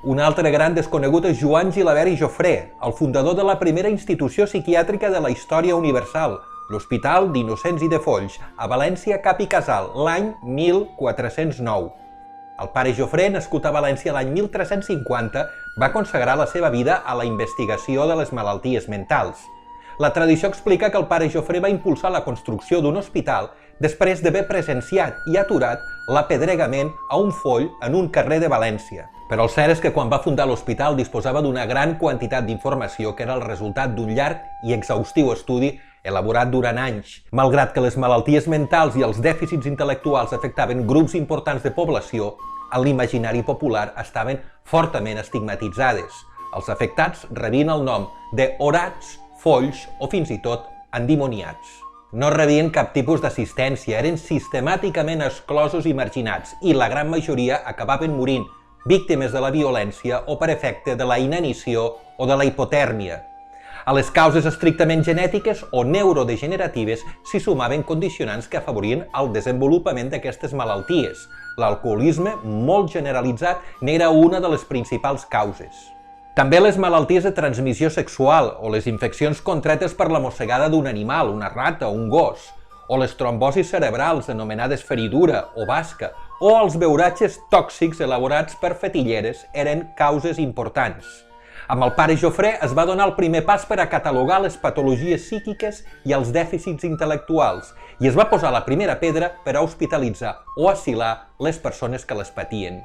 Un altre gran desconegut és Joan Gilabert i Jofré, el fundador de la primera institució psiquiàtrica de la història universal, l'Hospital d'Innocents i de Folls, a València Cap i Casal, l'any 1409. El pare Jofré, nascut a València l'any 1350, va consagrar la seva vida a la investigació de les malalties mentals. La tradició explica que el pare Jofré va impulsar la construcció d'un hospital després d'haver presenciat i aturat l'apedregament a un foll en un carrer de València. Però el cert és que quan va fundar l'hospital disposava d'una gran quantitat d'informació que era el resultat d'un llarg i exhaustiu estudi elaborat durant anys. Malgrat que les malalties mentals i els dèficits intel·lectuals afectaven grups importants de població, a l'imaginari popular estaven fortament estigmatitzades. Els afectats rebien el nom d'orats, folls o fins i tot endimoniats. No rebien cap tipus d'assistència, eren sistemàticament exclosos i marginats i la gran majoria acabaven morint, víctimes de la violència o per efecte de la inanició o de la hipotèrmia. A les causes estrictament genètiques o neurodegeneratives s'hi sumaven condicionants que afavorien el desenvolupament d'aquestes malalties. L'alcoholisme, molt generalitzat, n'era una de les principals causes. També les malalties de transmissió sexual o les infeccions contretes per la mossegada d'un animal, una rata o un gos, o les trombosis cerebrals anomenades feridura o basca, o els beuratges tòxics elaborats per fetilleres eren causes importants. Amb el pare Jofré es va donar el primer pas per a catalogar les patologies psíquiques i els dèficits intel·lectuals i es va posar la primera pedra per a hospitalitzar o asilar les persones que les patien.